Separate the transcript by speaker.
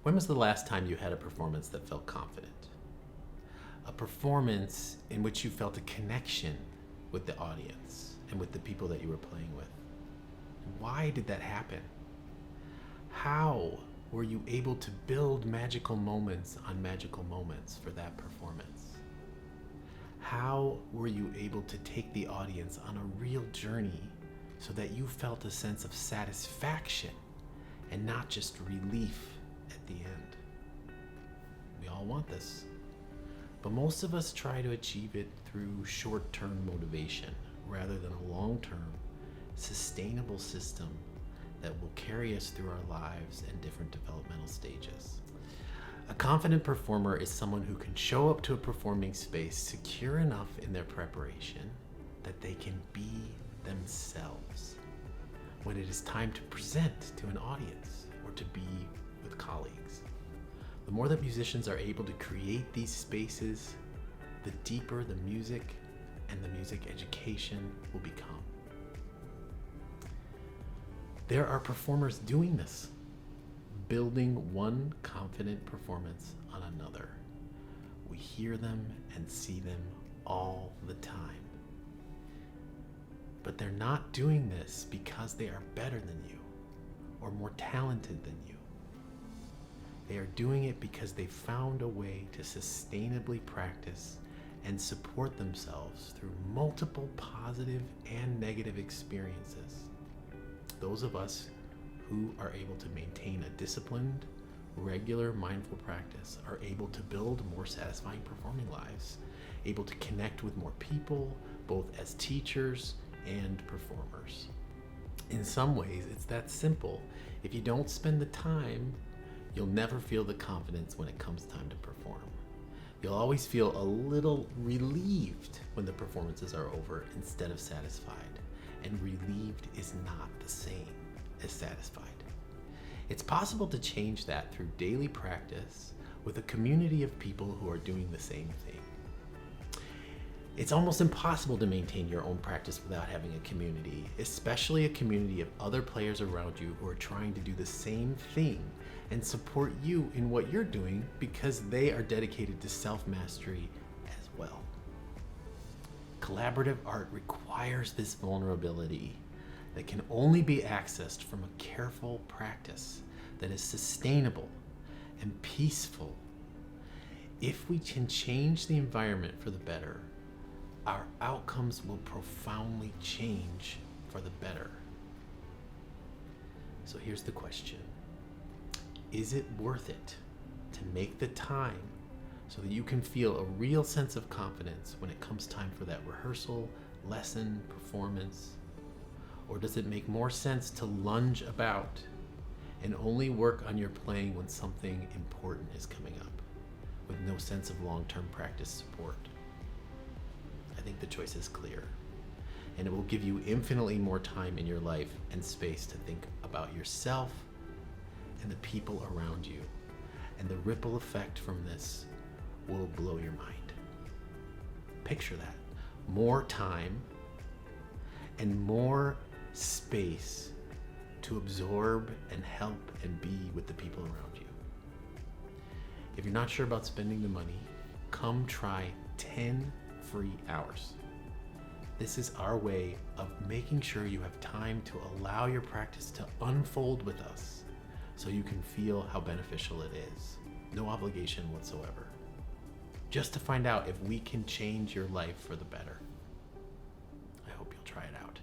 Speaker 1: When was the last time you had a performance that felt confident? A performance in which you felt a connection with the audience and with the people that you were playing with. Why did that happen? How were you able to build magical moments on magical moments for that performance? How were you able to take the audience on a real journey so that you felt a sense of satisfaction and not just relief at the end? We all want this, but most of us try to achieve it through short-term motivation rather than a long-term, sustainable system that will carry us through our lives and different developmental stages. A confident performer is someone who can show up to a performing space secure enough in their preparation that they can be themselves when it is time to present to an audience or to be with colleagues. The more that musicians are able to create these spaces, the deeper the music and the music education will become. There are performers doing this, building one confident performance on another. We hear them and see them all the time. But they're not doing this because they are better than you or more talented than you. They are doing it because they found a way to sustainably practice and support themselves through multiple positive and negative experiences. Those of us who are able to maintain a disciplined, regular, mindful practice are able to build more satisfying performing lives, able to connect with more people, both as teachers and performers. In some ways, it's that simple. If you don't spend the time, you'll never feel the confidence when it comes time to perform. You'll always feel a little relieved when the performances are over instead of satisfied. And relieved is not the same as satisfied. It's possible to change that through daily practice with a community of people who are doing the same thing. It's almost impossible to maintain your own practice without having a community, especially a community of other players around you who are trying to do the same thing and support you in what you're doing because they are dedicated to self-mastery as well. Collaborative art requires this vulnerability that can only be accessed from a careful practice that is sustainable and peaceful. If we can change the environment for the better, our outcomes will profoundly change for the better. So here's the question. Is it worth it to make the time so that you can feel a real sense of confidence when it comes time for that rehearsal, lesson, performance? Or does it make more sense to lunge about and only work on your playing when something important is coming up, with no sense of long-term practice support? I think the choice is clear, and it will give you infinitely more time in your life and space to think about yourself and the people around you, and the ripple effect from this will blow your mind. Picture that. More time and more space to absorb and help and be with the people around you. If you're not sure about spending the money, come try 10 free hours. This is our way of making sure you have time to allow your practice to unfold with us so you can feel how beneficial it is. No obligation whatsoever. Just to find out if we can change your life for the better. I hope you'll try it out.